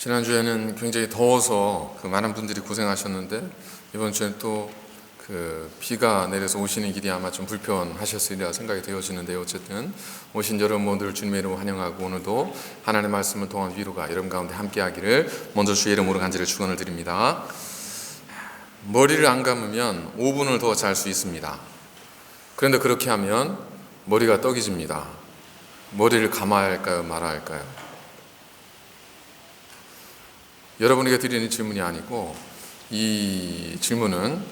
지난주에는 굉장히 더워서 많은 분들이 고생하셨는데 이번 주엔 또 비가 내려서 오시는 길이 아마 좀 불편하셨으리라 생각이 되어지는데요. 어쨌든 오신 여러분들 주님의 이름으로 환영하고 오늘도 하나님의 말씀을 통한 위로가 여러분 가운데 함께하기를 먼저 주의 이름으로 간절히 축원을 드립니다. 머리를 안 감으면 5분을 더 잘 수 있습니다. 그런데 그렇게 하면 머리가 떡이집니다. 머리를 감아야 할까요? 말아야 할까요? 여러분에게 드리는 질문이 아니고 이 질문은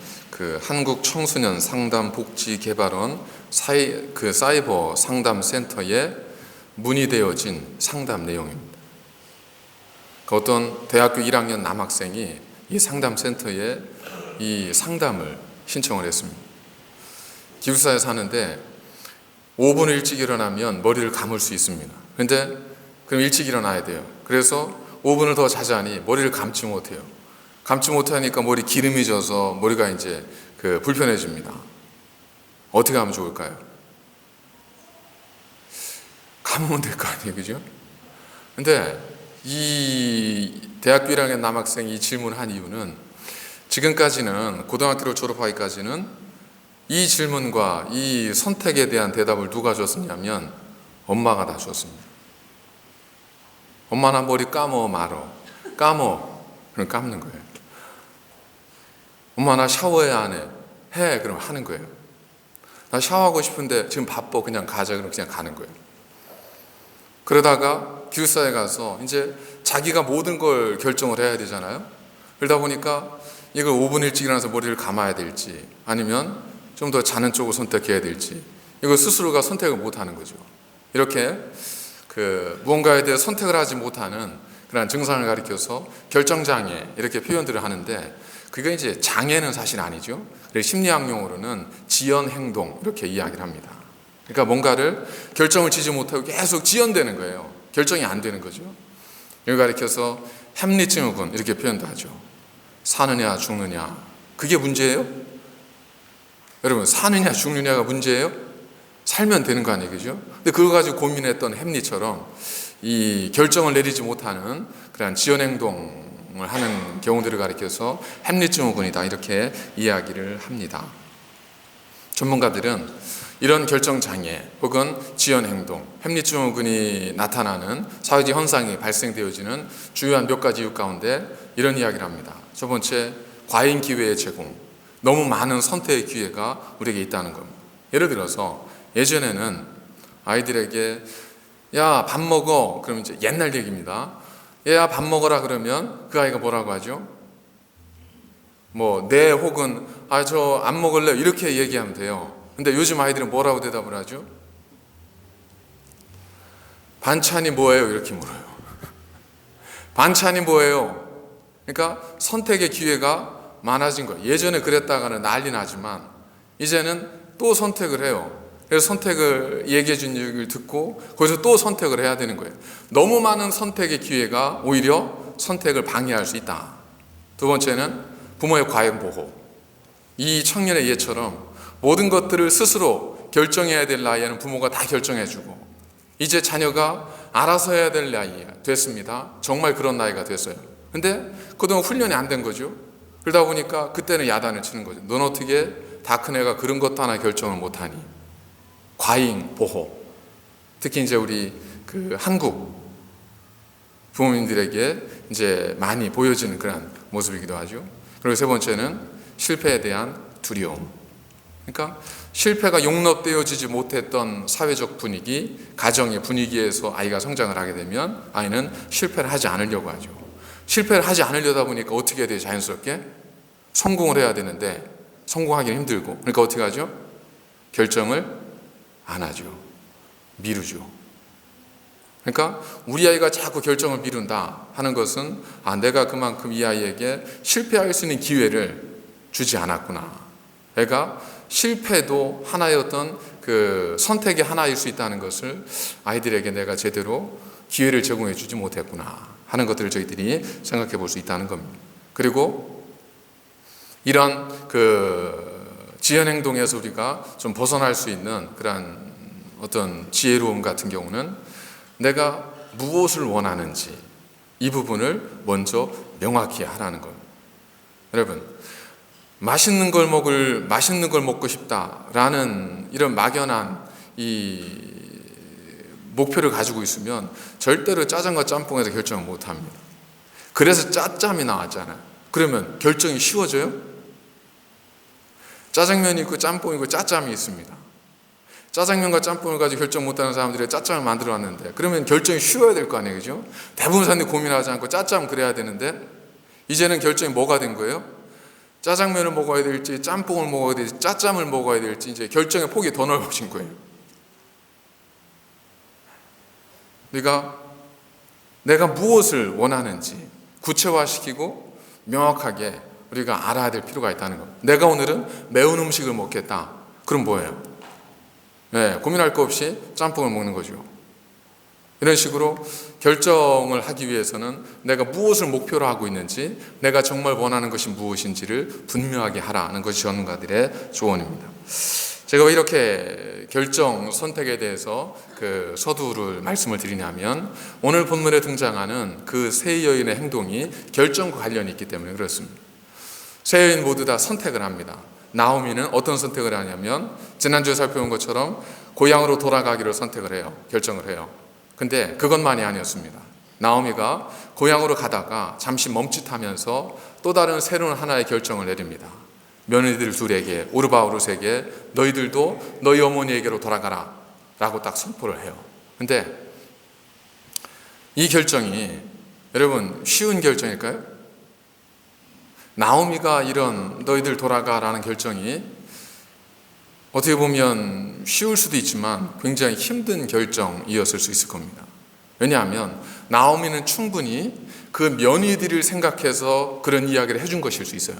한국청소년상담복지개발원 사이버 상담센터에 문의되어진 상담 내용입니다. 어떤 대학교 1학년 남학생이 이 상담센터에 이 상담을 신청을 했습니다. 기숙사에 사는데 5분 일찍 일어나면 머리를 감을 수 있습니다. 그런데 그럼 일찍 일어나야 돼요. 그래서 5분을 더 자자니 머리를 감지 못해요. 감지 못하니까 머리 기름이 져서 머리가 이제 불편해집니다. 어떻게 하면 좋을까요? 감으면 될 거 아니에요, 그죠? 근데 이 대학교 1학년 남학생이 이 질문을 한 이유는 지금까지는 고등학교를 졸업하기까지는 이 질문과 이 선택에 대한 대답을 누가 줬었냐면 엄마가 다 줬습니다. 엄마 나 머리 감어 말어. 감어. 그럼 감는 거예요. 엄마 나 샤워해야 안 해. 해. 그럼 하는 거예요. 나 샤워하고 싶은데 지금 바빠. 그냥 가자. 그럼 그냥 가는 거예요. 그러다가 기숙사에 가서 이제 자기가 모든 걸 결정을 해야 되잖아요. 그러다 보니까 이걸 5분 일찍 일어나서 머리를 감아야 될지 아니면 좀 더 자는 쪽을 선택해야 될지 이걸 스스로가 선택을 못 하는 거죠. 이렇게 무언가에 대해 선택을 하지 못하는 그런 증상을 가리켜서 결정장애 이렇게 표현들을 하는데 그게 이제 장애는 사실 아니죠. 심리학 용어로는 지연행동 이렇게 이야기를 합니다. 그러니까 뭔가를 결정을 지지 못하고 계속 지연되는 거예요. 결정이 안 되는 거죠. 이걸 가리켜서 햄릿증후군 이렇게 표현도 하죠. 사느냐 죽느냐 그게 문제예요? 여러분 사느냐 죽느냐가 문제예요? 살면 되는 거 아니에요, 그죠? 근데 그거 가지고 고민했던 햄릿처럼 이 결정을 내리지 못하는 그런 지연행동을 하는 경우들을 가리켜서 햄릿증후군이다 이렇게 이야기를 합니다. 전문가들은 이런 결정장애 혹은 지연행동, 햄릿증후군이 나타나는 사회적 현상이 발생되어지는 주요한 몇 가지 이유 가운데 이런 이야기를 합니다. 첫 번째, 과잉 기회의 제공, 너무 많은 선택의 기회가 우리에게 있다는 겁니다. 예를 들어서 예전에는 아이들에게 야, 밥 먹어. 그러면 이제 옛날 얘기입니다. 야, 밥 먹어라 그러면 그 아이가 뭐라고 하죠? 네 혹은 저 안 먹을래요. 이렇게 얘기하면 돼요. 근데 요즘 아이들은 뭐라고 대답을 하죠? 반찬이 뭐예요? 이렇게 물어요. 반찬이 뭐예요? 그러니까 선택의 기회가 많아진 거예요. 예전에 그랬다가는 난리 나지만 이제는 또 선택을 해요. 그래서 선택을 얘기해 준 얘기를 듣고 거기서 또 선택을 해야 되는 거예요. 너무 많은 선택의 기회가 오히려 선택을 방해할 수 있다. 두 번째는 부모의 과잉 보호. 이 청년의 예처럼 모든 것들을 스스로 결정해야 될 나이에는 부모가 다 결정해주고 이제 자녀가 알아서 해야 될 나이 됐습니다. 정말 그런 나이가 됐어요. 근데 그동안 훈련이 안 된 거죠. 그러다 보니까 그때는 야단을 치는 거죠. 넌 어떻게 다 큰 애가 그런 것도 하나 결정을 못하니. 과잉 보호. 특히 이제 우리 한국 부모님들에게 이제 많이 보여지는 그런 모습이기도 하죠. 그리고 세 번째는 실패에 대한 두려움. 그러니까 실패가 용납되어지지 못했던 사회적 분위기, 가정의 분위기에서 아이가 성장을 하게 되면 아이는 실패를 하지 않으려고 하죠. 실패를 하지 않으려다 보니까 어떻게 해야 돼요? 자연스럽게 성공을 해야 되는데 성공하기는 힘들고 그러니까 어떻게 하죠? 결정을 안 하죠. 미루죠. 그러니까 우리 아이가 자꾸 결정을 미룬다 하는 것은 내가 그만큼 이 아이에게 실패할 수 있는 기회를 주지 않았구나. 애가 실패도 하나의 어떤 선택의 하나일 수 있다는 것을 아이들에게 내가 제대로 기회를 제공해 주지 못했구나 하는 것들을 저희들이 생각해 볼 수 있다는 겁니다. 그리고 이런 지연행동에서 우리가 좀 벗어날 수 있는 그런 어떤 지혜로움 같은 경우는 내가 무엇을 원하는지 이 부분을 먼저 명확히 하라는 거예요. 여러분, 맛있는 걸 먹고 싶다라는 이런 막연한 이 목표를 가지고 있으면 절대로 짜장과 짬뽕에서 결정을 못 합니다. 그래서 짜짬이 나왔잖아요. 그러면 결정이 쉬워져요? 짜장면이 있고 짬뽕이 있고 짜짬이 있습니다. 짜장면과 짬뽕을 가지고 결정 못하는 사람들이 짜짬을 만들어 놨는데 그러면 결정이 쉬워야 될 거 아니에요, 그죠? 대부분 사람들이 고민하지 않고 짜짬 그래야 되는데 이제는 결정이 뭐가 된 거예요? 짜장면을 먹어야 될지 짬뽕을 먹어야 될지 짜짬을 먹어야 될지 이제 결정의 폭이 더 넓어진 거예요. 그러니까 내가 무엇을 원하는지 구체화시키고 명확하게 우리가 알아야 될 필요가 있다는 겁니다. 내가 오늘은 매운 음식을 먹겠다. 그럼 뭐예요? 네, 고민할 거 없이 짬뽕을 먹는 거죠. 이런 식으로 결정을 하기 위해서는 내가 무엇을 목표로 하고 있는지, 내가 정말 원하는 것이 무엇인지를 분명하게 하라는 것이 전문가들의 조언입니다. 제가 왜 이렇게 결정, 선택에 대해서 그 서두를 말씀을 드리냐면 오늘 본문에 등장하는 그 세 여인의 행동이 결정과 관련이 있기 때문에 그렇습니다. 세 여인 모두 다 선택을 합니다. 나오미는 어떤 선택을 하냐면 지난주에 살펴본 것처럼 고향으로 돌아가기를 선택을 해요. 결정을 해요. 근데 그것만이 아니었습니다. 나오미가 고향으로 가다가 잠시 멈칫하면서 또 다른 새로운 하나의 결정을 내립니다. 며느리들 둘에게, 오르바 오룻에게 너희들도 너희 어머니에게로 돌아가라 라고 딱 선포를 해요. 근데 이 결정이 여러분 쉬운 결정일까요? 나오미가 이런 너희들 돌아가라는 결정이 어떻게 보면 쉬울 수도 있지만 굉장히 힘든 결정이었을 수 있을 겁니다. 왜냐하면 나오미는 충분히 그 며느리들을 생각해서 그런 이야기를 해준 것일 수 있어요.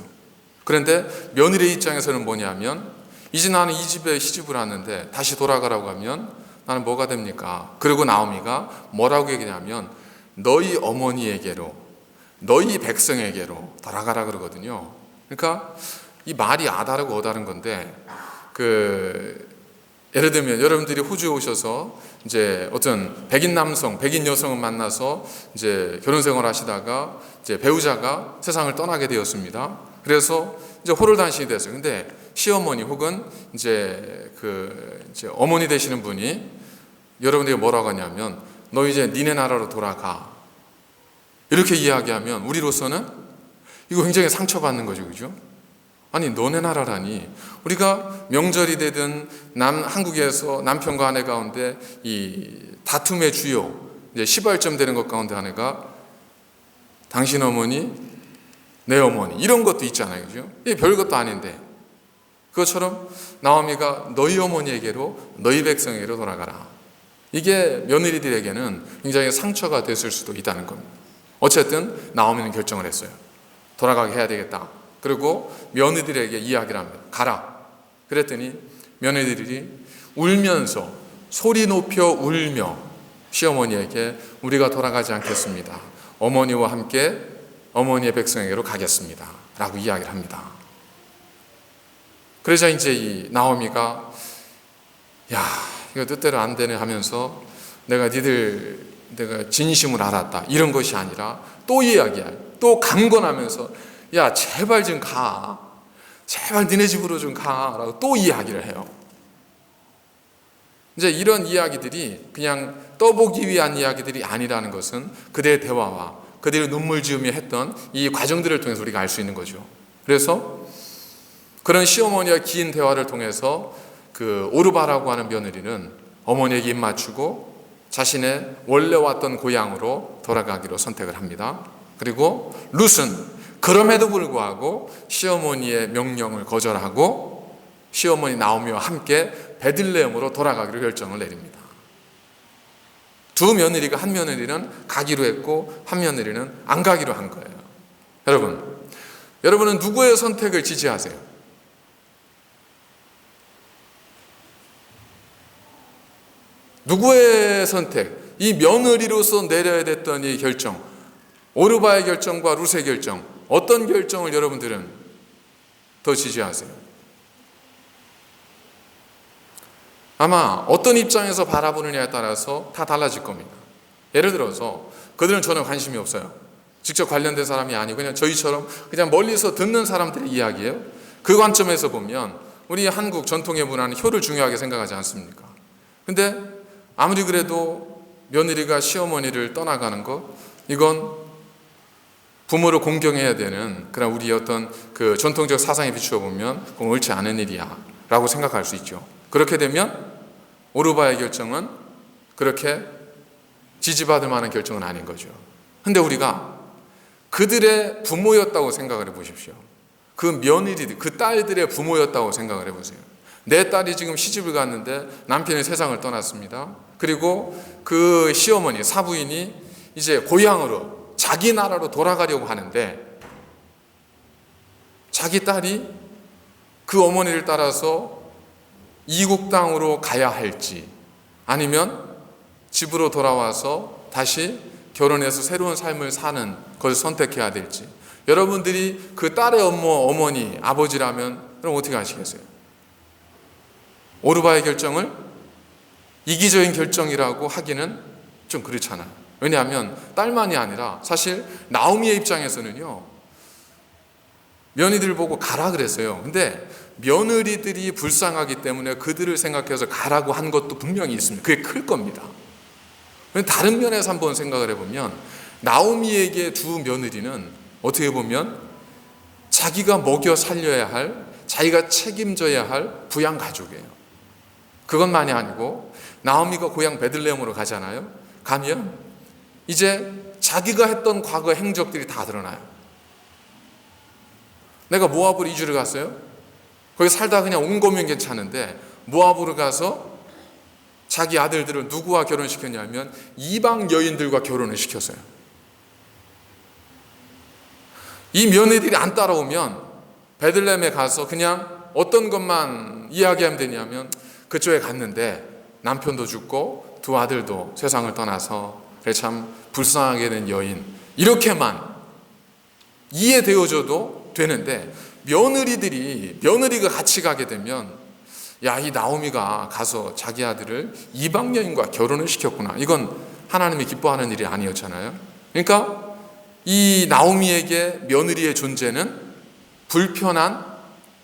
그런데 며느리 입장에서는 뭐냐면 이제 나는 이 집에 시집을 왔는데 다시 돌아가라고 하면 나는 뭐가 됩니까? 그리고 나오미가 뭐라고 얘기냐면 너희 어머니에게로 너희 백성에게로 돌아가라 그러거든요. 그러니까 이 말이 아다르고 어다른 건데 예를 들면 여러분들이 호주에 오셔서 이제 어떤 백인 남성, 백인 여성을 만나서 이제 결혼 생활을 하시다가 이제 배우자가 세상을 떠나게 되었습니다. 그래서 이제 호롤단신이 됐어요. 근데 시어머니 혹은 이제 이제 어머니 되시는 분이 여러분들에게 뭐라고 하냐면 너 이제 니네 나라로 돌아가. 이렇게 이야기하면 우리로서는 이거 굉장히 상처받는 거죠. 그죠? 아니 너네 나라라니. 우리가 명절이 되든 한국에서 남편과 아내 가운데 이 다툼의 주요 이제 시발점 되는 것 가운데 하나가 당신 어머니, 내 어머니 이런 것도 있잖아요. 그죠? 이게 별것도 아닌데 그것처럼 나오미가 너희 어머니에게로 너희 백성에게로 돌아가라. 이게 며느리들에게는 굉장히 상처가 됐을 수도 있다는 겁니다. 어쨌든 나오미는 결정을 했어요. 돌아가게 해야 되겠다. 그리고 며느리들에게 이야기를 합니다. 가라. 그랬더니 며느리들이 울면서 소리 높여 울며 시어머니에게 우리가 돌아가지 않겠습니다. 어머니와 함께 어머니의 백성에게로 가겠습니다. 라고 이야기를 합니다. 그러자 이제 이 나오미가 야 이거 뜻대로 안 되네 하면서 내가 진심을 알았다. 이런 것이 아니라 또 이야기해요. 또 강권하면서 야 제발 좀 가. 제발 니네 집으로 좀 가. 라고 또 이야기를 해요. 이제 이런 이야기들이 그냥 떠보기 위한 이야기들이 아니라는 것은 그들의 대화와 그들의 눈물 지으며 했던 이 과정들을 통해서 우리가 알 수 있는 거죠. 그래서 그런 시어머니와 긴 대화를 통해서 그 오르바라고 하는 며느리는 어머니에게 입 맞추고 자신의 원래 왔던 고향으로 돌아가기로 선택을 합니다. 그리고 룻은 그럼에도 불구하고 시어머니의 명령을 거절하고 시어머니 나오미와 함께 베들레헴으로 돌아가기로 결정을 내립니다. 두 며느리가 한 며느리는 가기로 했고 한 며느리는 안 가기로 한 거예요. 여러분은 누구의 선택을 지지하세요? 누구의 선택? 이 며느리로서 내려야 됐던 이 결정, 오르바의 결정과 룻의 결정, 어떤 결정을 여러분들은 더 지지하세요? 아마 어떤 입장에서 바라보느냐에 따라서 다 달라질 겁니다. 예를 들어서 그들은 전혀 관심이 없어요. 직접 관련된 사람이 아니고 그냥 저희처럼 그냥 멀리서 듣는 사람들의 이야기예요. 그 관점에서 보면 우리 한국 전통의 문화는 효를 중요하게 생각하지 않습니까? 근데 아무리 그래도 며느리가 시어머니를 떠나가는 것, 이건 부모를 공경해야 되는 그런 우리 어떤 그 전통적 사상에 비추어 보면 그건 옳지 않은 일이야 라고 생각할 수 있죠. 그렇게 되면 오르바의 결정은 그렇게 지지받을 만한 결정은 아닌 거죠. 근데 우리가 그들의 부모였다고 생각을 해보십시오. 그 며느리들, 그 딸들의 부모였다고 생각을 해보세요. 내 딸이 지금 시집을 갔는데 남편이 세상을 떠났습니다. 그리고 그 시어머니, 사부인이 이제 고향으로 자기 나라로 돌아가려고 하는데 자기 딸이 그 어머니를 따라서 이국 땅으로 가야 할지 아니면 집으로 돌아와서 다시 결혼해서 새로운 삶을 사는 것을 선택해야 될지, 여러분들이 그 딸의 어머니, 아버지라면 그럼 어떻게 하시겠어요? 오르바의 결정을 이기적인 결정이라고 하기는 좀 그렇잖아요. 왜냐하면 딸만이 아니라 사실 나오미의 입장에서는요, 며느리들 보고 가라 그랬어요. 근데 며느리들이 불쌍하기 때문에 그들을 생각해서 가라고 한 것도 분명히 있습니다. 그게 클 겁니다. 다른 면에서 한번 생각을 해보면 나오미에게 두 며느리는 어떻게 보면 자기가 먹여 살려야 할, 자기가 책임져야 할 부양 가족이에요. 그것만이 아니고 나오미가 고향 베들레헴으로 가잖아요. 가면 이제 자기가 했던 과거 행적들이 다 드러나요. 내가 모압으로 이주를 갔어요. 거기 살다 그냥 온 거면 괜찮은데 모압으로 가서 자기 아들들을 누구와 결혼시켰냐면 이방 여인들과 결혼을 시켰어요. 이 며느리들이 안 따라오면 베들레헴에 가서 그냥 어떤 것만 이야기하면 되냐면 그쪽에 갔는데 남편도 죽고 두 아들도 세상을 떠나서 그래 참 불쌍하게 된 여인, 이렇게만 이해되어줘도 되는데 며느리가 같이 가게 되면 야, 이 나오미가 가서 자기 아들을 이방 여인과 결혼을 시켰구나. 이건 하나님이 기뻐하는 일이 아니었잖아요. 그러니까 이 나오미에게 며느리의 존재는 불편한,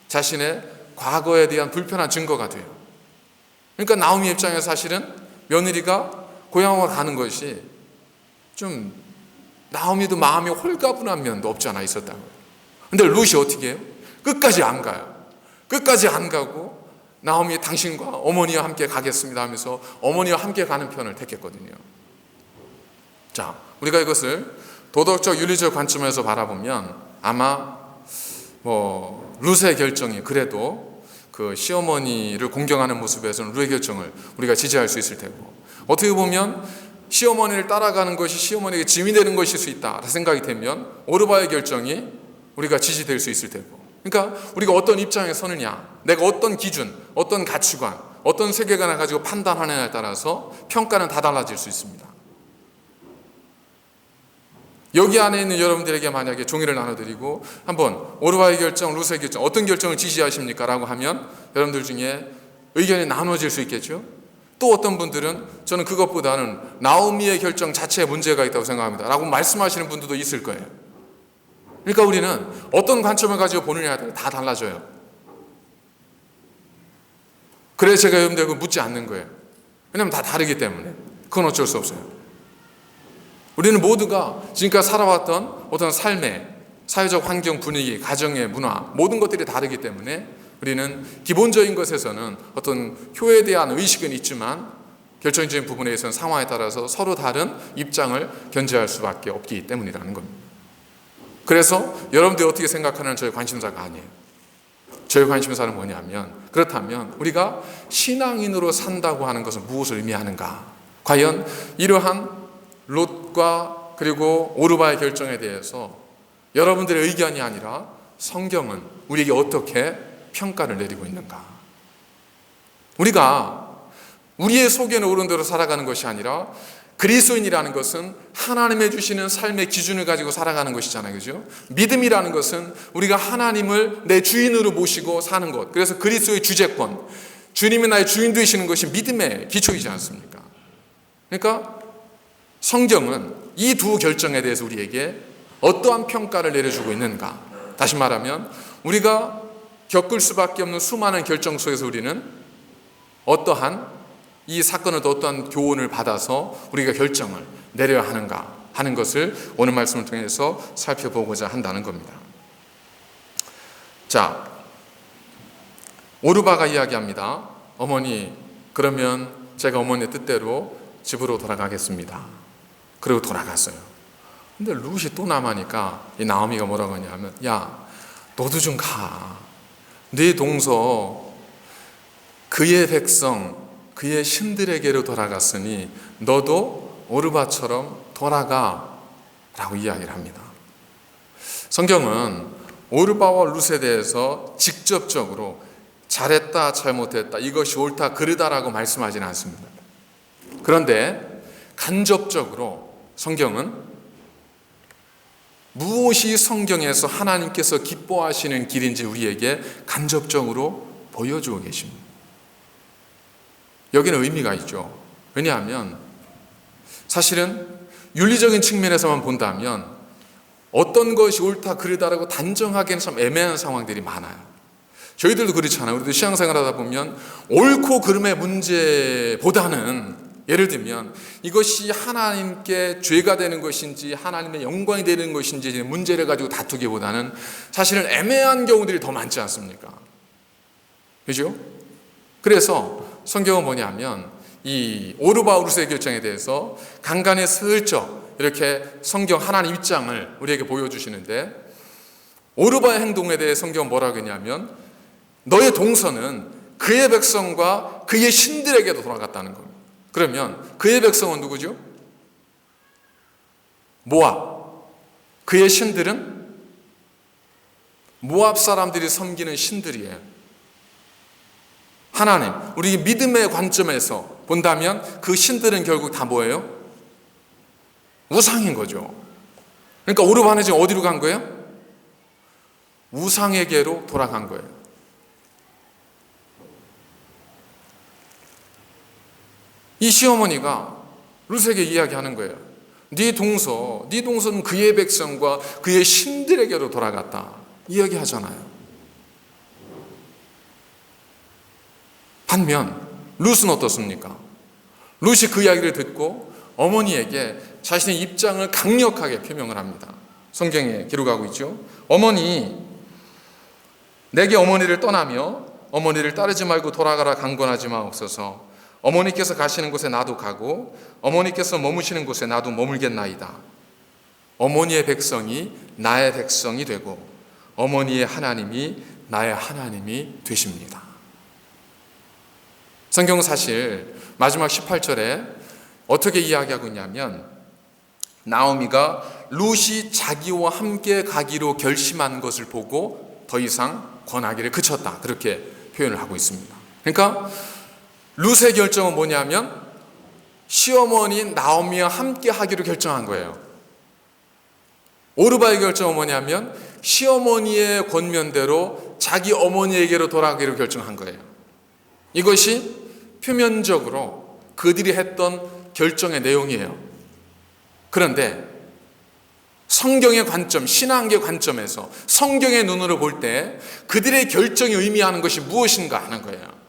자신의 과거에 대한 불편한 증거가 돼요. 그러니까 나오미 입장에서 사실은 며느리가 고향으로 가는 것이 좀 나오미도 마음이 홀가분한 면도 없지 않아 있었다고요. 근데 룻이 어떻게 해요? 끝까지 안 가요. 끝까지 안 가고 나오미 당신과 어머니와 함께 가겠습니다 하면서 어머니와 함께 가는 편을 택했거든요. 자, 우리가 이것을 도덕적 윤리적 관점에서 바라보면 아마 룻의 결정이 그래도 그 시어머니를 공경하는 모습에서는 룻의 결정을 우리가 지지할 수 있을 테고, 어떻게 보면 시어머니를 따라가는 것이 시어머니에게 짐이 되는 것일 수 있다 생각이 되면 오르바의 결정이 우리가 지지될 수 있을 테고, 그러니까 우리가 어떤 입장에 서느냐, 내가 어떤 기준, 어떤 가치관, 어떤 세계관을 가지고 판단하느냐에 따라서 평가는 다 달라질 수 있습니다. 여기 안에 있는 여러분들에게 만약에 종이를 나눠드리고 한번 오르바의 결정, 룻의 결정 어떤 결정을 지지하십니까? 라고 하면 여러분들 중에 의견이 나눠질 수 있겠죠. 또 어떤 분들은 저는 그것보다는 나오미의 결정 자체에 문제가 있다고 생각합니다 라고 말씀하시는 분들도 있을 거예요. 그러니까 우리는 어떤 관점을 가지고 보느냐에 다 달라져요. 그래서 제가 여러분들에게 묻지 않는 거예요. 왜냐하면 다 다르기 때문에. 그건 어쩔 수 없어요. 우리는 모두가 지금까지 살아왔던 어떤 삶의 사회적 환경, 분위기, 가정의 문화, 모든 것들이 다르기 때문에 우리는 기본적인 것에서는 어떤 효에 대한 의식은 있지만 결정적인 부분에 있어서는 상황에 따라서 서로 다른 입장을 견지할 수밖에 없기 때문이라는 겁니다. 그래서 여러분들이 어떻게 생각하는 저의 관심사가 아니에요. 저의 관심사는 뭐냐면, 그렇다면 우리가 신앙인으로 산다고 하는 것은 무엇을 의미하는가? 과연 이러한 롯과 그리고 오르바의 결정에 대해서 여러분들의 의견이 아니라 성경은 우리에게 어떻게 평가를 내리고 있는가? 우리가 우리의 속에는 오른 대로 살아가는 것이 아니라 그리스도인이라는 것은 하나님의 주시는 삶의 기준을 가지고 살아가는 것이잖아요. 그죠? 믿음이라는 것은 우리가 하나님을 내 주인으로 모시고 사는 것. 그래서 그리스도의 주재권, 주님이 나의 주인 되시는 것이 믿음의 기초이지 않습니까? 그러니까 성경은 이 두 결정에 대해서 우리에게 어떠한 평가를 내려주고 있는가? 다시 말하면 우리가 겪을 수밖에 없는 수많은 결정 속에서 우리는 어떠한 이 사건을 어떠한 교훈을 받아서 우리가 결정을 내려야 하는가 하는 것을 오늘 말씀을 통해서 살펴보고자 한다는 겁니다. 자, 오르바가 이야기합니다. 어머니, 그러면 제가 어머니의 뜻대로 집으로 돌아가겠습니다. 그리고 돌아갔어요. 근데 룻이 또 남아니까 이 나오미가 뭐라고 하냐면, 야, 너도 좀 가. 네 동서 그의 백성, 그의 신들에게로 돌아갔으니 너도 오르바처럼 돌아가 라고 이야기를 합니다. 성경은 오르바와 룻에 대해서 직접적으로 잘했다 잘못했다 이것이 옳다 그르다라고 말씀하지는 않습니다. 그런데 간접적으로 성경은 무엇이 성경에서 하나님께서 기뻐하시는 길인지 우리에게 간접적으로 보여주고 계십니다. 여기는 의미가 있죠. 왜냐하면 사실은 윤리적인 측면에서만 본다면 어떤 것이 옳다 그르다라고 단정하기는 참 애매한 상황들이 많아요. 저희들도 그렇잖아요. 우리도 신앙생활하다 보면 옳고 그름의 문제보다는 예를 들면 이것이 하나님께 죄가 되는 것인지 하나님의 영광이 되는 것인지 문제를 가지고 다투기보다는 사실은 애매한 경우들이 더 많지 않습니까? 그죠? 그래서 성경은 뭐냐면 이 오르바 룻의 결정에 대해서 간간히 슬쩍 이렇게 성경 하나님 입장을 우리에게 보여주시는데 오르바의 행동에 대해 성경은 뭐라고 했냐면 너의 동서는 그의 백성과 그의 신들에게도 돌아갔다는 겁니다. 그러면 그의 백성은 누구죠? 모압. 그의 신들은 모압 사람들이 섬기는 신들이에요. 하나님, 우리 믿음의 관점에서 본다면 그 신들은 결국 다 뭐예요? 우상인 거죠. 그러니까 오르바는 지금 어디로 간 거예요? 우상에게로 돌아간 거예요. 이 시어머니가 룻에게 이야기하는 거예요. 네 동서는 그의 백성과 그의 신들에게로 돌아갔다 이야기하잖아요. 반면 룻은 어떻습니까? 룻이 그 이야기를 듣고 어머니에게 자신의 입장을 강력하게 표명을 합니다. 성경에 기록하고 있죠. 어머니, 내게 어머니를 떠나며 어머니를 따르지 말고 돌아가라 강권하지 마옵소서. 어머니께서 가시는 곳에 나도 가고 어머니께서 머무시는 곳에 나도 머물겠나이다. 어머니의 백성이 나의 백성이 되고 어머니의 하나님이 나의 하나님이 되십니다. 성경은 사실 마지막 18절에 어떻게 이야기하고 있냐면 나오미가 룻이 자기와 함께 가기로 결심한 것을 보고 더 이상 권하기를 그쳤다 그렇게 표현을 하고 있습니다. 그러니까 룻의 결정은 뭐냐면 시어머니 나오미와 함께 하기로 결정한 거예요. 오르바의 결정은 뭐냐면 시어머니의 권면대로 자기 어머니에게로 돌아가기로 결정한 거예요. 이것이 표면적으로 그들이 했던 결정의 내용이에요. 그런데 성경의 관점, 신앙의 관점에서 성경의 눈으로 볼 때 그들의 결정이 의미하는 것이 무엇인가 하는 거예요.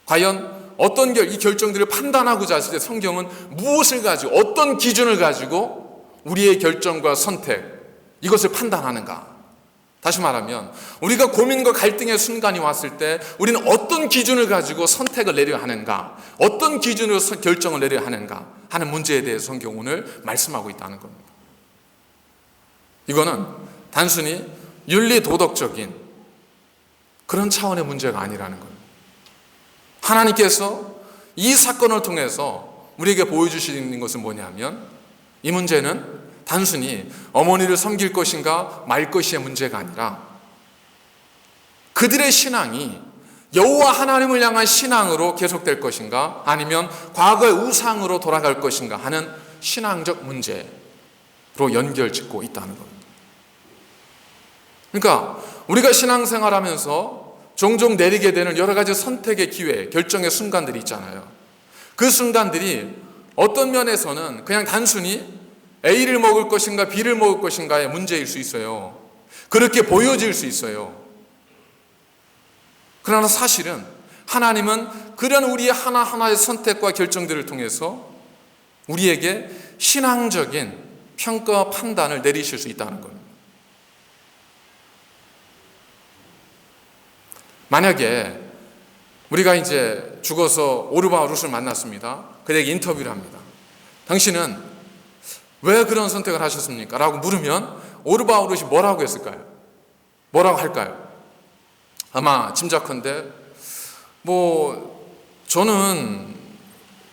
과연 어떤 이 결정들을 판단하고자 했을 때 성경은 무엇을 가지고 어떤 기준을 가지고 우리의 결정과 선택 이것을 판단하는가? 다시 말하면 우리가 고민과 갈등의 순간이 왔을 때 우리는 어떤 기준을 가지고 선택을 내려야 하는가? 어떤 기준으로 결정을 내려야 하는가? 하는 문제에 대해서 성경은 오늘 말씀하고 있다는 겁니다. 이거는 단순히 윤리 도덕적인 그런 차원의 문제가 아니라는 겁니다. 하나님께서 이 사건을 통해서 우리에게 보여주시는 것은 뭐냐면 이 문제는 단순히 어머니를 섬길 것인가 말 것이의 문제가 아니라 그들의 신앙이 여호와 하나님을 향한 신앙으로 계속될 것인가 아니면 과거의 우상으로 돌아갈 것인가 하는 신앙적 문제로 연결짓고 있다는 겁니다. 그러니까 우리가 신앙생활하면서 종종 내리게 되는 여러 가지 선택의 기회, 결정의 순간들이 있잖아요. 그 순간들이 어떤 면에서는 그냥 단순히 A를 먹을 것인가 B를 먹을 것인가의 문제일 수 있어요. 그렇게 보여질 수 있어요. 그러나 사실은 하나님은 그런 우리의 하나하나의 선택과 결정들을 통해서 우리에게 신앙적인 평가와 판단을 내리실 수 있다는 겁니다. 만약에 우리가 이제 죽어서 오르바 룻을 만났습니다. 그에게 인터뷰를 합니다. 당신은 왜 그런 선택을 하셨습니까? 라고 물으면 오르바 룻이 뭐라고 했을까요? 뭐라고 할까요? 아마 짐작컨대 저는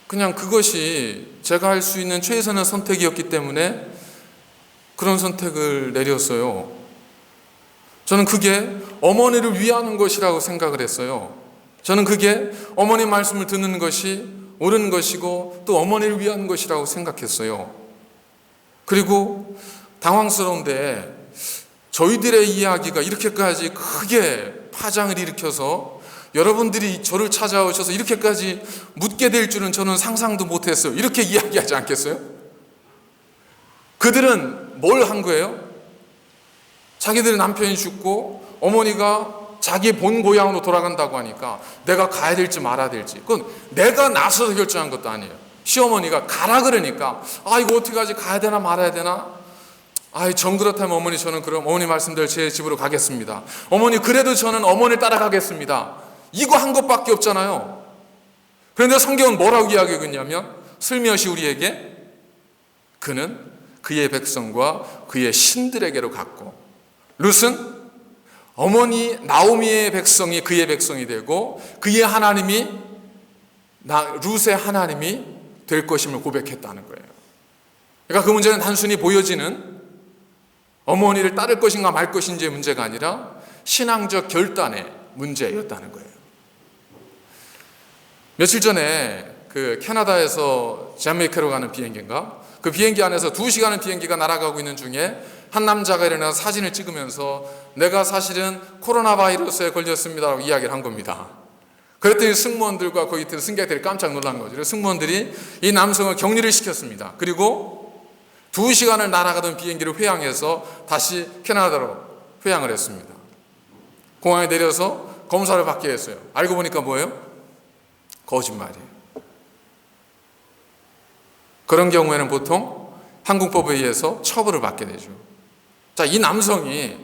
그냥 그것이 제가 할 수 있는 최선의 선택이었기 때문에 그런 선택을 내렸어요. 저는 그게 어머니를 위하는 것이라고 생각을 했어요. 저는 그게 어머니 말씀을 듣는 것이 옳은 것이고 또 어머니를 위한 것이라고 생각했어요. 그리고 당황스러운데 저희들의 이야기가 이렇게까지 크게 파장을 일으켜서 여러분들이 저를 찾아오셔서 이렇게까지 묻게 될 줄은 저는 상상도 못했어요. 이렇게 이야기하지 않겠어요? 그들은 뭘 한 거예요? 자기들의 남편이 죽고 어머니가 자기 본 고향으로 돌아간다고 하니까 내가 가야 될지 말아야 될지, 그건 내가 나서서 결정한 것도 아니에요. 시어머니가 가라 그러니까 이거 어떻게 하지? 가야 되나 말아야 되나? 정 그렇다면 어머니, 저는 그럼 어머니 말씀대로 제 집으로 가겠습니다. 어머니, 그래도 저는 어머니를 따라가겠습니다. 이거 한 것밖에 없잖아요. 그런데 성경은 뭐라고 이야기하고 있냐면 슬며시 우리에게 그는 그의 백성과 그의 신들에게로 갔고, 룻은 어머니 나오미의 백성이 그의 백성이 되고 그의 하나님이 룻의 하나님이 될 것임을 고백했다는 거예요. 그러니까 그 문제는 단순히 보여지는 어머니를 따를 것인가 말 것인지의 문제가 아니라 신앙적 결단의 문제였다는 거예요. 며칠 전에 그 캐나다에서 자메이카로 가는 비행기인가? 그 비행기 안에서 2시간의 비행기가 날아가고 있는 중에 한 남자가 일어나서 사진을 찍으면서 내가 사실은 코로나 바이러스에 걸렸습니다라고 이야기를 한 겁니다. 그랬더니 승무원들과 거기 있던 승객들이 깜짝 놀란 거죠. 그래서 승무원들이 이 남성을 격리를 시켰습니다. 그리고 2시간을 날아가던 비행기를 회항해서 다시 캐나다로 회항을 했습니다. 공항에 내려서 검사를 받게 했어요. 알고 보니까 뭐예요? 거짓말이에요. 그런 경우에는 보통 항공법에 의해서 처벌을 받게 되죠. 자, 이 남성이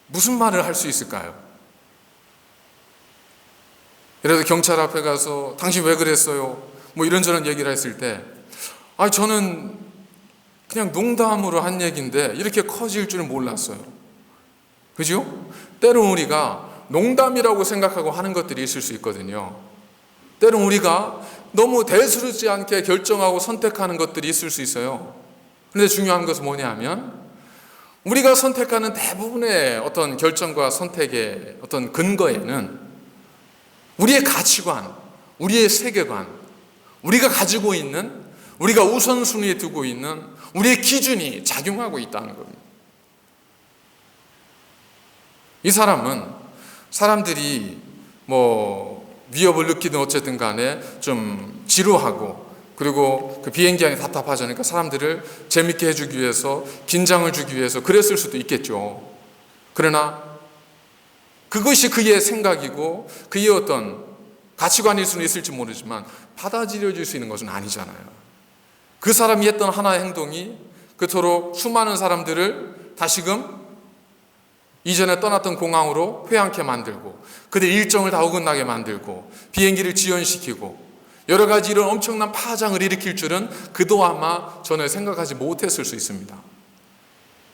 무슨 말을 할 수 있을까요? 예를 들어 경찰 앞에 가서 당신 왜 그랬어요? 이런저런 얘기를 했을 때 저는 그냥 농담으로 한 얘기인데 이렇게 커질 줄은 몰랐어요. 그죠? 때론 우리가 농담이라고 생각하고 하는 것들이 있을 수 있거든요. 때론 우리가 너무 대수롭지 않게 결정하고 선택하는 것들이 있을 수 있어요. 그런데 중요한 것은 뭐냐 하면 우리가 선택하는 대부분의 어떤 결정과 선택의 어떤 근거에는 우리의 가치관, 우리의 세계관, 우리가 가지고 있는, 우리가 우선순위에 두고 있는 우리의 기준이 작용하고 있다는 겁니다. 이 사람은 사람들이 위협을 느끼든 어쨌든 간에 좀 지루하고, 그리고 그 비행기 안이 답답하자니까 사람들을 재밌게 해주기 위해서, 긴장을 주기 위해서 그랬을 수도 있겠죠. 그러나 그것이 그의 생각이고 그의 어떤 가치관일 수는 있을지 모르지만 받아들여질 수 있는 것은 아니잖아요. 그 사람이 했던 하나의 행동이 그토록 수많은 사람들을 다시금 이전에 떠났던 공항으로 회항케 만들고 그들 일정을 다 어긋나게 만들고 비행기를 지연시키고 여러 가지 이런 엄청난 파장을 일으킬 줄은 그도 아마 전혀 생각하지 못했을 수 있습니다.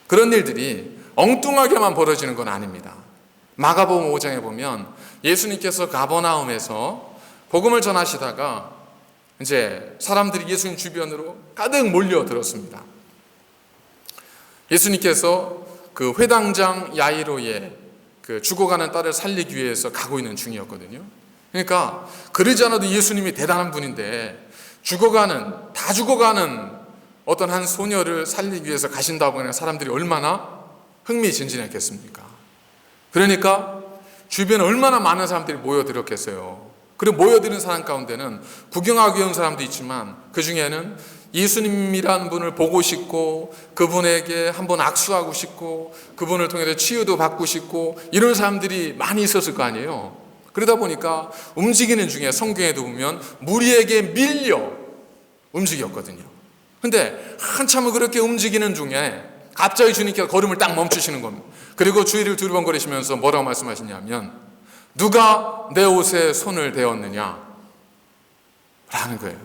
그런 일들이 엉뚱하게만 벌어지는 건 아닙니다. 마가복음 5장에 보면 예수님께서 가버나움에서 복음을 전하시다가 이제 사람들이 예수님 주변으로 가득 몰려들었습니다. 예수님께서 그 회당장 야이로의 그 죽어가는 딸을 살리기 위해서 가고 있는 중이었거든요. 그러니까 그러지 않아도 예수님이 대단한 분인데 다 죽어가는 어떤 한 소녀를 살리기 위해서 가신다고 하면 사람들이 얼마나 흥미진진했겠습니까? 그러니까 주변에 얼마나 많은 사람들이 모여들었겠어요. 그리고 모여드는 사람 가운데는 구경하기 위한 사람도 있지만 그 중에는 예수님이라는 분을 보고 싶고 그분에게 한번 악수하고 싶고 그분을 통해서 치유도 받고 싶고 이런 사람들이 많이 있었을 거 아니에요. 그러다 보니까 움직이는 중에 성경에도 보면 무리에게 밀려 움직였거든요. 근데 한참을 그렇게 움직이는 중에 갑자기 주님께서 걸음을 딱 멈추시는 겁니다. 그리고 주위를 두리번거리시면서 뭐라고 말씀하시냐면 누가 내 옷에 손을 대었느냐 라는 거예요.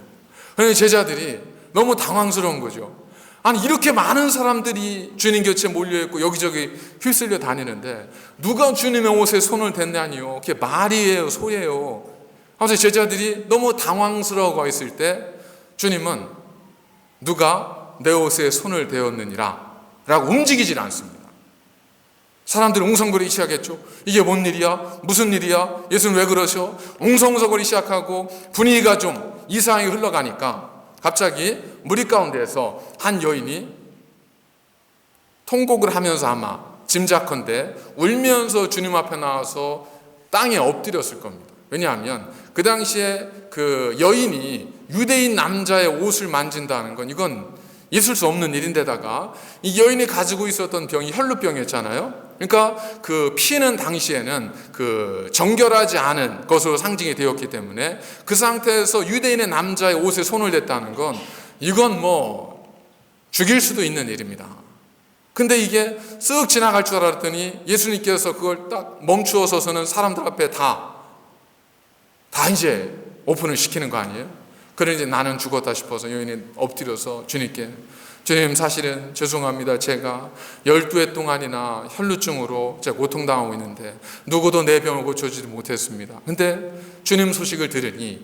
그래서 제자들이 너무 당황스러운 거죠. 아니 이렇게 많은 사람들이 주님 곁에 몰려있고 여기저기 휩쓸려 다니는데 누가 주님의 옷에 손을 댔냐니요. 그게 말이에요, 소예요. 하면서 제자들이 너무 당황스러워 있을 때 주님은 누가 내 옷에 손을 대었느니라 라고 움직이질 않습니다. 사람들은 웅성거리기 시작했죠. 이게 뭔 일이야? 무슨 일이야? 예수는 왜 그러셔? 웅성거리기 시작하고 분위기가 좀 이상하게 흘러가니까 갑자기 무리 가운데에서 한 여인이 통곡을 하면서 아마 짐작컨대 울면서 주님 앞에 나와서 땅에 엎드렸을 겁니다. 왜냐하면 그 당시에 그 여인이 유대인 남자의 옷을 만진다는 건 이건 있을 수 없는 일인데다가 이 여인이 가지고 있었던 병이 혈루병이었잖아요. 그러니까 그 피는 당시에는 그 정결하지 않은 것으로 상징이 되었기 때문에 그 상태에서 유대인의 남자의 옷에 손을 댔다는 건 이건 뭐 죽일 수도 있는 일입니다. 근데 이게 쓱 지나갈 줄 알았더니 예수님께서 그걸 딱 멈추어 서서는 사람들 앞에 다 이제 오픈을 시키는 거 아니에요? 그래 이제 나는 죽었다 싶어서 여인이 엎드려서 주님께 주님 사실은 죄송합니다. 제가 12해 동안이나 혈루증으로 제가 고통당하고 있는데 누구도 내 병을 고쳐주지 못했습니다. 근데 주님 소식을 들으니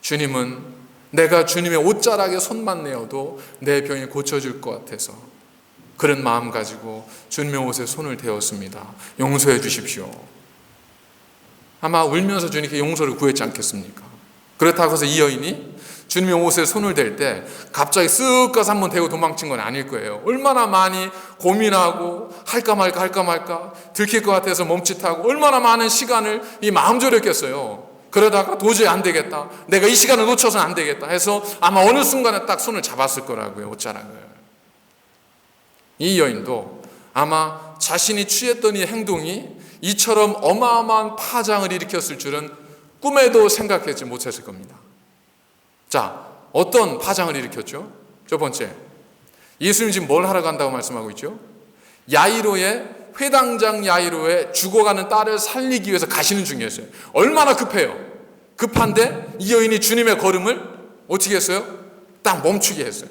주님은 내가 주님의 옷자락에 손만 내어도 내 병이 고쳐질 것 같아서 그런 마음 가지고 주님의 옷에 손을 대었습니다. 용서해 주십시오. 아마 울면서 주님께 용서를 구했지 않겠습니까? 그렇다고 해서 이 여인이 주님의 옷에 손을 댈 때 갑자기 쓱 가서 한번 대고 도망친 건 아닐 거예요. 얼마나 많이 고민하고 할까 말까 들킬 것 같아서 멈칫하고 얼마나 많은 시간을 이 마음 졸였겠어요. 그러다가 도저히 안 되겠다. 내가 이 시간을 놓쳐서는 안 되겠다 해서 아마 어느 순간에 딱 손을 잡았을 거라고요. 옷자락을. 이 여인도 아마 자신이 취했던 이 행동이 이처럼 어마어마한 파장을 일으켰을 줄은 꿈에도 생각하지 못했을 겁니다. 자, 어떤 파장을 일으켰죠? 첫 번째, 예수님 지금 뭘 하러 간다고 말씀하고 있죠? 회당장 야이로의 죽어가는 딸을 살리기 위해서 가시는 중이었어요. 얼마나 급해요. 급한데 이 여인이 주님의 걸음을 어떻게 했어요? 딱 멈추게 했어요.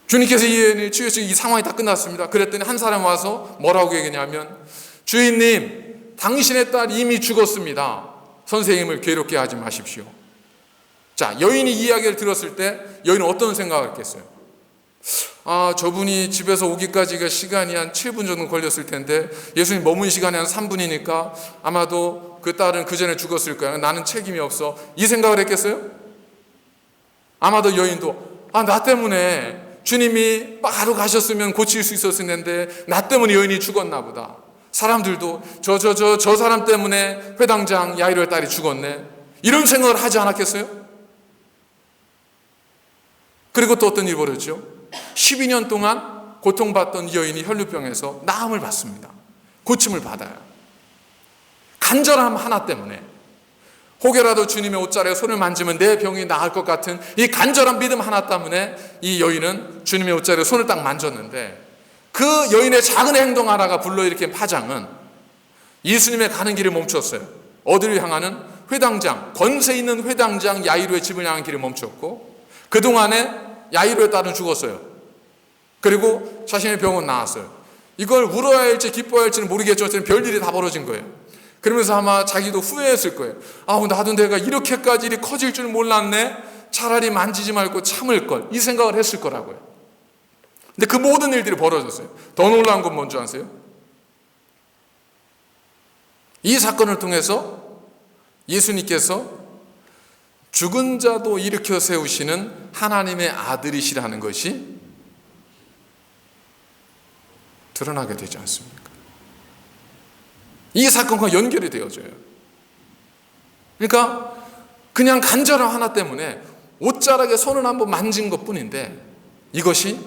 주님께서 이 여인을 치유해서 이 상황이 다 끝났습니다. 그랬더니 한 사람 와서 뭐라고 얘기냐면 주인님, 당신의 딸 이미 죽었습니다. 선생님을 괴롭게 하지 마십시오. 자, 여인이 이 이야기를 들었을 때 여인은 어떤 생각을 했겠어요? 아, 저분이 집에서 오기까지가 시간이 한 7분 정도 걸렸을 텐데 예수님 머문 시간이 한 3분이니까 아마도 그 딸은 그 전에 죽었을 거야. 나는 책임이 없어. 이 생각을 했겠어요? 아마도 여인도 나 때문에 주님이 바로 가셨으면 고칠 수 있었을 텐데 나 때문에 여인이 죽었나 보다. 사람들도 저 사람 때문에 회당장 야이로의 딸이 죽었네. 이런 생각을 하지 않았겠어요? 그리고 또 어떤 일이 벌어졌죠? 12년 동안 고통받던 이 여인이 혈루병에서 나음을 받습니다. 고침을 받아요. 간절함 하나 때문에 혹여라도 주님의 옷자락에 손을 만지면 내 병이 나을 것 같은 이 간절한 믿음 하나 때문에 이 여인은 주님의 옷자락에 손을 딱 만졌는데 그 여인의 작은 행동 하나가 불러일으킨 파장은 예수님의 가는 길을 멈췄어요. 어디를 향하는? 회당장, 권세 있는 회당장 야이로의 집을 향한 길을 멈췄고 그동안에 야이로의 딸은 죽었어요. 그리고 자신의 병은 나았어요. 이걸 울어야 할지 기뻐야 할지는 모르겠지만 별일이 다 벌어진 거예요. 그러면서 아마 자기도 후회했을 거예요. 나도 내가 이렇게까지 일이 커질 줄 몰랐네. 차라리 만지지 말고 참을 걸. 이 생각을 했을 거라고요. 근데 그 모든 일들이 벌어졌어요. 더 놀라운 건 뭔지 아세요? 이 사건을 통해서 예수님께서 죽은 자도 일으켜 세우시는 하나님의 아들이시라는 것이 드러나게 되지 않습니까? 이 사건과 연결이 되어져요. 그러니까 그냥 간절함 하나 때문에 옷자락에 손을 한번 만진 것뿐인데 이것이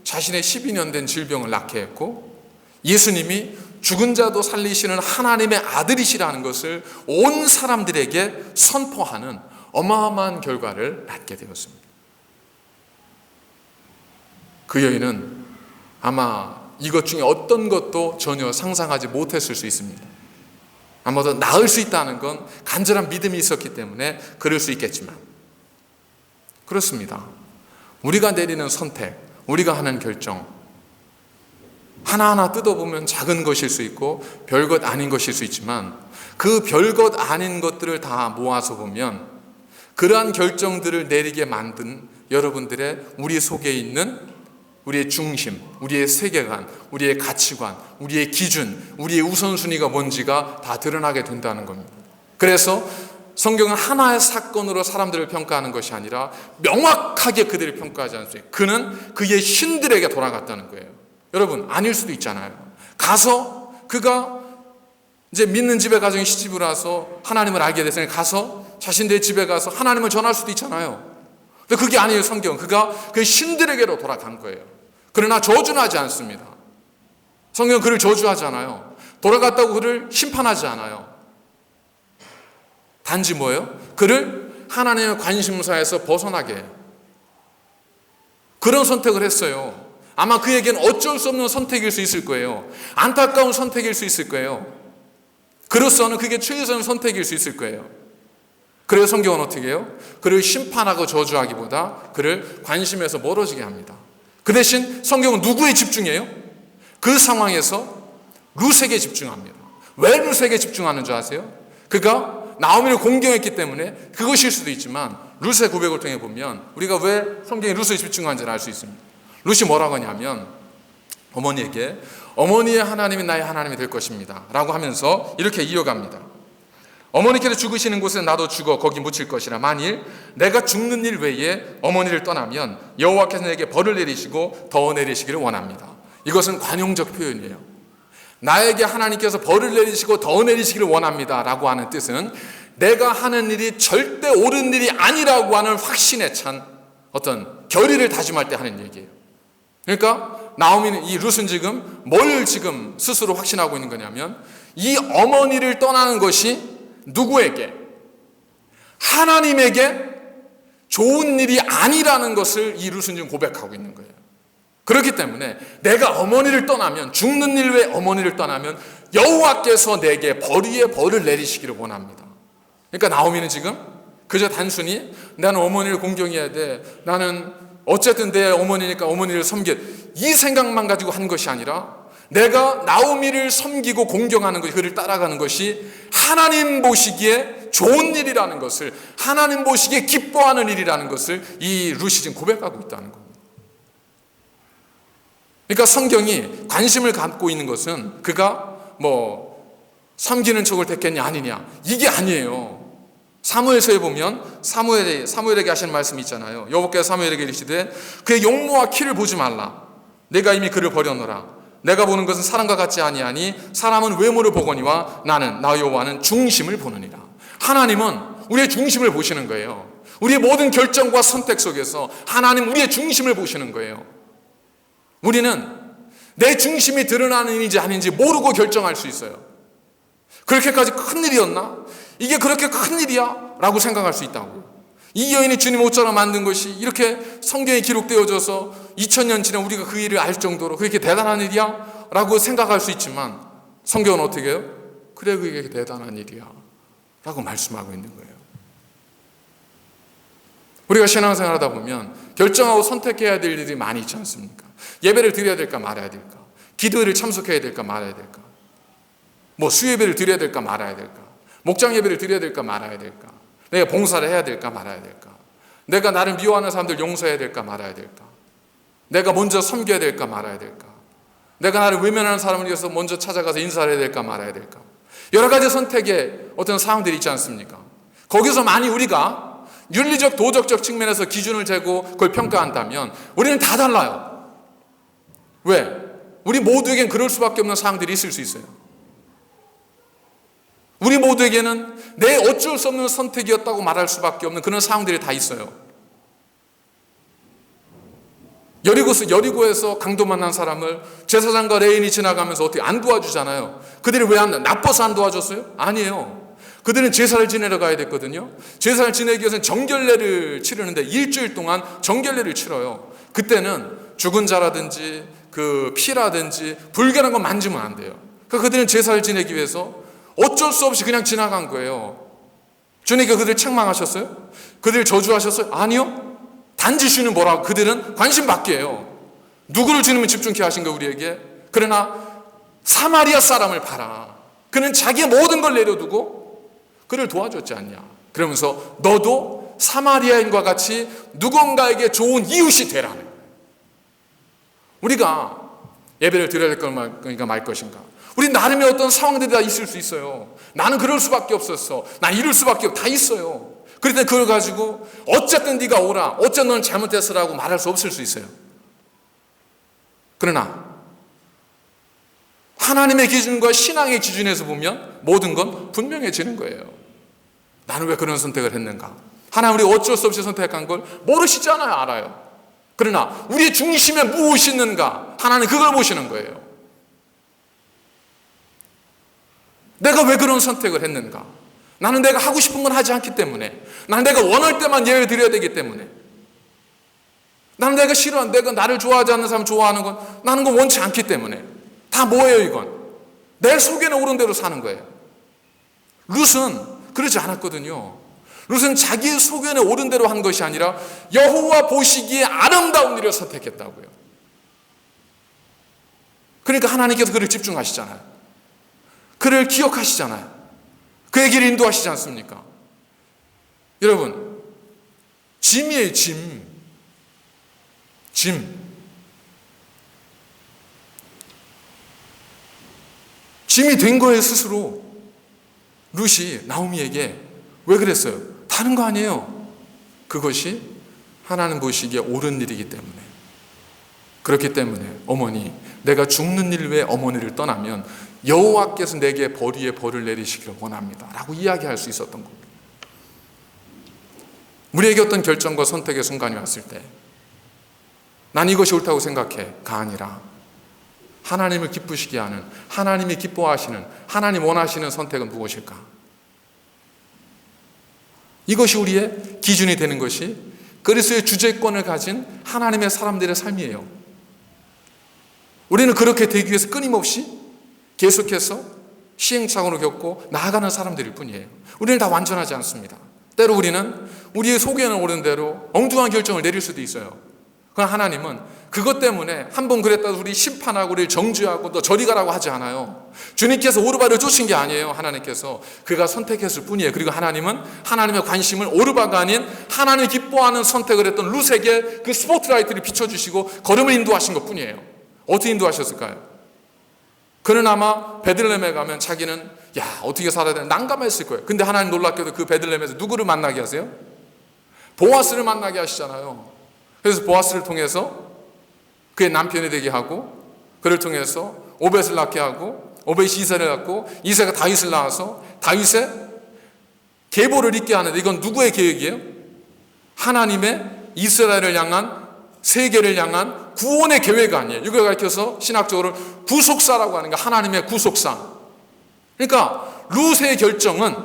자신의 12년 된 질병을 낫게 했고 예수님이 죽은 자도 살리시는 하나님의 아들이시라는 것을 온 사람들에게 선포하는 어마어마한 결과를 낳게 되었습니다. 그 여인은 아마 이것 중에 어떤 것도 전혀 상상하지 못했을 수 있습니다. 아마도 나을 수 있다는 건 간절한 믿음이 있었기 때문에 그럴 수 있겠지만 그렇습니다. 우리가 내리는 선택, 우리가 하는 결정 하나하나 뜯어보면 작은 것일 수 있고 별것 아닌 것일 수 있지만 그 별것 아닌 것들을 다 모아서 보면 그러한 결정들을 내리게 만든 여러분들의 우리 속에 있는 우리의 중심, 우리의 세계관, 우리의 가치관, 우리의 기준, 우리의 우선순위가 뭔지가 다 드러나게 된다는 겁니다. 그래서 성경은 하나의 사건으로 사람들을 평가하는 것이 아니라 명확하게 그들을 평가하지 않습니다. 그는 그의 신들에게 돌아갔다는 거예요. 여러분, 아닐 수도 있잖아요. 가서 그가 이제 믿는 집에 가정이 시집을 와서 하나님을 알게 됐으니 가서 자신들의 집에 가서 하나님을 전할 수도 있잖아요. 근데 그게 아니에요. 성경은 그가 그 신들에게로 돌아간 거예요. 그러나 저주는 하지 않습니다. 성경은 그를 저주하잖아요. 돌아갔다고 그를 심판하지 않아요. 단지 뭐예요? 그를 하나님의 관심사에서 벗어나게 해요. 그런 선택을 했어요. 아마 그에게는 어쩔 수 없는 선택일 수 있을 거예요. 안타까운 선택일 수 있을 거예요. 그로서는 그게 최선의 선택일 수 있을 거예요. 그래서 성경은 어떻게 해요? 그를 심판하고 저주하기보다 그를 관심에서 멀어지게 합니다. 그 대신 성경은 누구에 집중해요? 그 상황에서 룻에게 집중합니다. 왜 룻에게 집중하는 줄 아세요? 그가 나오미를 공경했기 때문에 그것일 수도 있지만 룻의 고백을 통해 보면 우리가 왜 성경에 룻에 집중하는지를 알 수 있습니다. 룻이 뭐라고 하냐면 어머니에게 어머니의 하나님이 나의 하나님이 될 것입니다 라고 하면서 이렇게 이어갑니다. 어머니께서 죽으시는 곳에 나도 죽어 거기 묻힐 것이라. 만일 내가 죽는 일 외에 어머니를 떠나면 여호와께서 내게 벌을 내리시고 더 내리시기를 원합니다. 이것은 관용적 표현이에요. 나에게 하나님께서 벌을 내리시고 더 내리시기를 원합니다 라고 하는 뜻은 내가 하는 일이 절대 옳은 일이 아니라고 하는 확신에 찬 어떤 결의를 다짐할 때 하는 얘기예요. 그러니까 나오미는 이 룻은 지금 뭘 지금 스스로 확신하고 있는 거냐면 이 어머니를 떠나는 것이 누구에게? 하나님에게 좋은 일이 아니라는 것을 이 룻은 지금 고백하고 있는 거예요. 그렇기 때문에 내가 어머니를 떠나면 죽는 일 외에 어머니를 떠나면 여호와께서 내게 벌 위에 벌을 내리시기를 원합니다. 그러니까 나오미는 지금 그저 단순히 나는 어머니를 공경해야 돼. 나는 어쨌든 내 어머니니까 어머니를 섬겨. 이 생각만 가지고 한 것이 아니라 내가 나오미를 섬기고 공경하는 것, 그를 따라가는 것이 하나님 보시기에 좋은 일이라는 것을, 하나님 보시기에 기뻐하는 일이라는 것을 이 룻이 지금 고백하고 있다는 겁니다. 그러니까 성경이 관심을 갖고 있는 것은 그가 섬기는 척을 택했냐 아니냐 이게 아니에요. 사무엘서에 보면 사무엘에게 하시는 말씀이 있잖아요. 여호와께서 사무엘에게 이르시되 그의 용모와 키를 보지 말라. 내가 이미 그를 버렸노라. 내가 보는 것은 사람과 같지 아니하니 사람은 외모를 보거니와 나는 나 여호와는 중심을 보느니라. 하나님은 우리의 중심을 보시는 거예요. 우리의 모든 결정과 선택 속에서 하나님 우리의 중심을 보시는 거예요. 우리는 내 중심이 드러나는 일인지 아닌지 모르고 결정할 수 있어요. 그렇게까지 큰 일이었나? 이게 그렇게 큰 일이야? 라고 생각할 수 있다고. 이 여인이 주님 옷자락 만든 것이 이렇게 성경에 기록되어져서 2000년 지난 우리가 그 일을 알 정도로 그렇게 대단한 일이야? 라고 생각할 수 있지만 성경은 어떻게 해요? 그래 그게 대단한 일이야 라고 말씀하고 있는 거예요. 우리가 신앙생활 하다 보면 결정하고 선택해야 될 일이 많이 있지 않습니까? 예배를 드려야 될까 말아야 될까? 기도회를 참석해야 될까 말아야 될까? 수예배를 드려야 될까 말아야 될까? 목장 예배를 드려야 될까 말아야 될까? 내가 봉사를 해야 될까 말아야 될까? 내가 나를 미워하는 사람들 용서해야 될까 말아야 될까? 내가 먼저 섬겨야 될까 말아야 될까? 내가 나를 외면하는 사람을 위해서 먼저 찾아가서 인사를 해야 될까 말아야 될까? 여러 가지 선택의 어떤 상황들이 있지 않습니까? 거기서 만약 우리가 윤리적 도덕적 측면에서 기준을 재고 그걸 평가한다면 우리는 다 달라요. 왜? 우리 모두에겐 그럴 수밖에 없는 상황들이 있을 수 있어요. 우리 모두에게는 내 어쩔 수 없는 선택이었다고 말할 수밖에 없는 그런 상황들이 다 있어요. 여리고에서 강도 만난 사람을 제사장과 레인이 지나가면서 어떻게 안 도와주잖아요. 그들이 왜 나빠서 안 도와줬어요? 아니에요. 그들은 제사를 지내러 가야 됐거든요. 제사를 지내기 위해서는 정결례를 치르는데 일주일 동안 정결례를 치러요. 그때는 죽은 자라든지 그 피라든지 불결한 거 만지면 안 돼요. 그러니까 그들은 제사를 지내기 위해서 어쩔 수 없이 그냥 지나간 거예요. 주님께서 그들 책망하셨어요? 그들 저주하셨어요? 아니요. 단지 주는 뭐라고? 그들은 관심 받게 해요. 누구를 주님은 집중케 하신 거 우리에게? 그러나 사마리아 사람을 봐라. 그는 자기의 모든 걸 내려두고 그를 도와줬지 않냐. 그러면서 너도 사마리아인과 같이 누군가에게 좋은 이웃이 되라는 거예요. 우리가 예배를 드려야 될 것인가 말 것인가. 우리 나름의 어떤 상황들이 다 있을 수 있어요. 나는 그럴 수밖에 없었어. 난 이럴 수밖에 다 있어요. 그럴 때 그걸 가지고 어쨌든 네가 오라, 어쨌든 넌 잘못했어라고 말할 수 없을 수 있어요. 그러나 하나님의 기준과 신앙의 기준에서 보면 모든 건 분명해지는 거예요. 나는 왜 그런 선택을 했는가? 하나님 우리 어쩔 수 없이 선택한 걸 모르시잖아요. 알아요. 그러나 우리의 중심에 무엇이 있는가? 하나님 그걸 보시는 거예요. 내가 왜 그런 선택을 했는가? 나는 내가 하고 싶은 건 하지 않기 때문에, 나는 내가 원할 때만 예배를 드려야 되기 때문에, 나는 내가 싫어하는, 내가 나를 좋아하지 않는 사람 좋아하는 건 나는 건 원치 않기 때문에. 다 뭐예요 이건? 내 속에는 옳은 대로 사는 거예요. 룻은 그러지 않았거든요. 룻은 자기 속에는 옳은 대로 한 것이 아니라 여호와 보시기에 아름다운 일을 선택했다고요. 그러니까 하나님께서 그를 집중하시잖아요. 그를 기억하시잖아요. 그의 길을 인도하시지 않습니까? 여러분, 짐이에요, 짐. 짐이 된 거예요, 스스로. 룻이 나오미에게 왜 그랬어요? 다른 거 아니에요. 그것이 하나님 보시기에 옳은 일이기 때문에. 그렇기 때문에 어머니, 내가 죽는 일 외에 어머니를 떠나면 여호와께서 내게 벌 위에 벌을 내리시기를 원합니다 라고 이야기할 수 있었던 겁니다. 우리에게 어떤 결정과 선택의 순간이 왔을 때 난 이것이 옳다고 생각해가 아니라 하나님을 기쁘시게 하는, 하나님이 기뻐하시는, 하나님 원하시는 선택은 무엇일까? 이것이 우리의 기준이 되는 것이 그리스도의 주재권을 가진 하나님의 사람들의 삶이에요. 우리는 그렇게 되기 위해서 끊임없이 계속해서 시행착오를 겪고 나아가는 사람들일 뿐이에요. 우리는 다 완전하지 않습니다. 때로 우리는 우리의 속에는 옳은 대로 엉뚱한 결정을 내릴 수도 있어요. 그러나 하나님은 그것 때문에 한 번 그랬다고 우리 심판하고 우리를 정죄하고 또 저리 가라고 하지 않아요. 주님께서 오르바를 쫓은 게 아니에요. 하나님께서 그가 선택했을 뿐이에요. 그리고 하나님은 하나님의 관심을 오르바가 아닌 하나님이 기뻐하는 선택을 했던 룻에게 그 스포트라이트를 비춰주시고 걸음을 인도하신 것 뿐이에요. 어떻게 인도하셨을까요? 그는 아마 베들레헴에 가면 자기는 어떻게 살아야 되나 난감했을 거예요. 근데 하나님 놀랍게도 그 베들레헴에서 누구를 만나게 하세요? 보아스를 만나게 하시잖아요. 그래서 보아스를 통해서 그의 남편이 되게 하고, 그를 통해서 오벳을 낳게 하고, 오벳이 이새를 낳고, 이새가 다윗을 낳아서 다윗의 계보를 잇게 하는데, 이건 누구의 계획이에요? 하나님의 이스라엘을 향한, 세계를 향한 구원의 계획 아니에요. 이걸 가르쳐서 신학적으로 구속사라고 하는 게 하나님의 구속사. 그러니까 룻의 결정은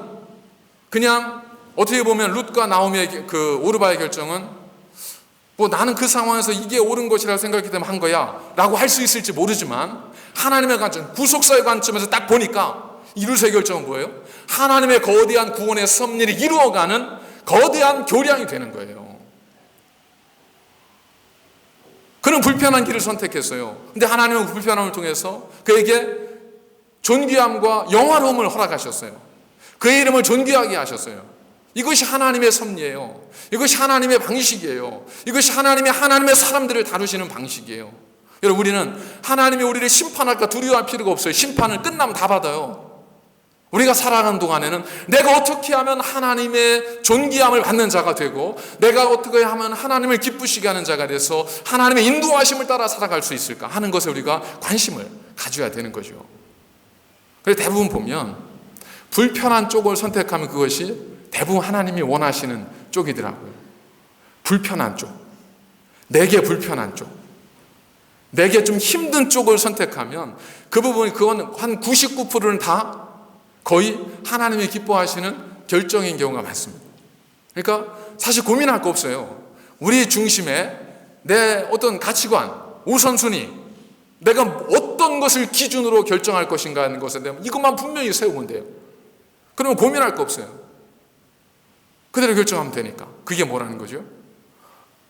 그냥 어떻게 보면 룻과 나오미의 그 오르바의 결정은 나는 그 상황에서 이게 옳은 것이라고 생각했기 때문에 한 거야 라고 할 수 있을지 모르지만 하나님의 관점, 구속사의 관점에서 딱 보니까 이 룻의 결정은 뭐예요? 하나님의 거대한 구원의 섭리를 이루어가는 거대한 교량이 되는 거예요. 그는 불편한 길을 선택했어요. 근데 하나님은 그 불편함을 통해서 그에게 존귀함과 영화로움을 허락하셨어요. 그의 이름을 존귀하게 하셨어요. 이것이 하나님의 섭리예요. 이것이 하나님의 방식이에요. 이것이 하나님의 사람들을 다루시는 방식이에요. 여러분, 우리는 하나님이 우리를 심판할까 두려워할 필요가 없어요. 심판을 끝나면 다 받아요. 우리가 살아가는 동안에는 내가 어떻게 하면 하나님의 존귀함을 받는 자가 되고, 내가 어떻게 하면 하나님을 기쁘시게 하는 자가 돼서 하나님의 인도하심을 따라 살아갈 수 있을까 하는 것에 우리가 관심을 가져야 되는 거죠. 그래서 대부분 보면 불편한 쪽을 선택하면 그것이 대부분 하나님이 원하시는 쪽이더라고요. 불편한 쪽, 내게 불편한 쪽, 내게 좀 힘든 쪽을 선택하면 그 부분이 그건 한 99%는 다 거의 하나님이 기뻐하시는 결정인 경우가 많습니다. 그러니까 사실 고민할 거 없어요. 우리 중심에 내 어떤 가치관, 우선순위, 내가 어떤 것을 기준으로 결정할 것인가 하는 것에 대한 이것만 분명히 세우면 돼요. 그러면 고민할 거 없어요. 그대로 결정하면 되니까. 그게 뭐라는 거죠?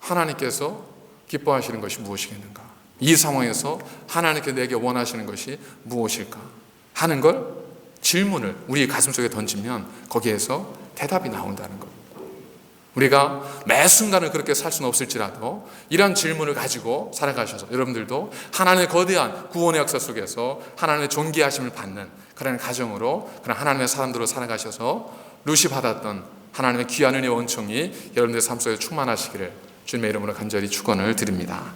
하나님께서 기뻐하시는 것이 무엇이겠는가? 이 상황에서 하나님께 내게 원하시는 것이 무엇일까? 하는 걸 질문을 우리 가슴속에 던지면 거기에서 대답이 나온다는 겁니다. 우리가 매 순간을 그렇게 살 수는 없을지라도 이런 질문을 가지고 살아가셔서 여러분들도 하나님의 거대한 구원의 역사 속에서 하나님의 존귀하심을 받는 그런 가정으로 그런 하나님의 사람들로 살아가셔서 루시 받았던 하나님의 귀한 은혜의 원총이 여러분들의 삶 속에 충만하시기를 주님의 이름으로 간절히 축원을 드립니다.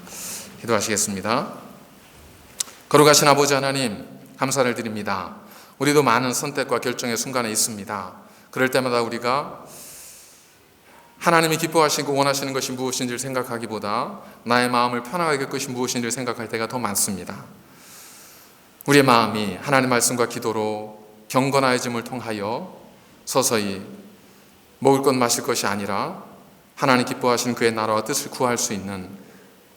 기도하시겠습니다. 거룩하신 아버지 하나님, 감사를 드립니다. 우리도 많은 선택과 결정의 순간에 있습니다. 그럴 때마다 우리가 하나님이 기뻐하시고 원하시는 것이 무엇인지를 생각하기보다 나의 마음을 편하게 할 것이 무엇인지를 생각할 때가 더 많습니다. 우리의 마음이 하나님의 말씀과 기도로 경건해짐을 통하여 서서히 먹을 것 마실 것이 아니라 하나님 기뻐하시는 그의 나라와 뜻을 구할 수 있는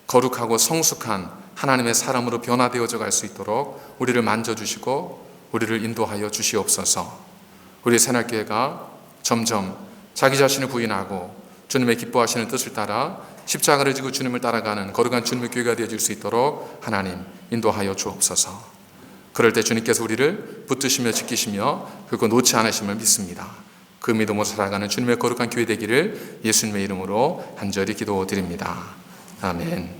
거룩하고 성숙한 하나님의 사람으로 변화되어져 갈 수 있도록 우리를 만져주시고 우리를 인도하여 주시옵소서. 우리 새날교회가 점점 자기 자신을 부인하고 주님의 기뻐하시는 뜻을 따라 십자가를 지고 주님을 따라가는 거룩한 주님의 교회가 되어질 수 있도록 하나님 인도하여 주옵소서. 그럴 때 주님께서 우리를 붙드시며 지키시며 그리고 놓지 않으심을 믿습니다. 그 믿음으로 살아가는 주님의 거룩한 교회 되기를 예수님의 이름으로 간절히 기도드립니다. 아멘.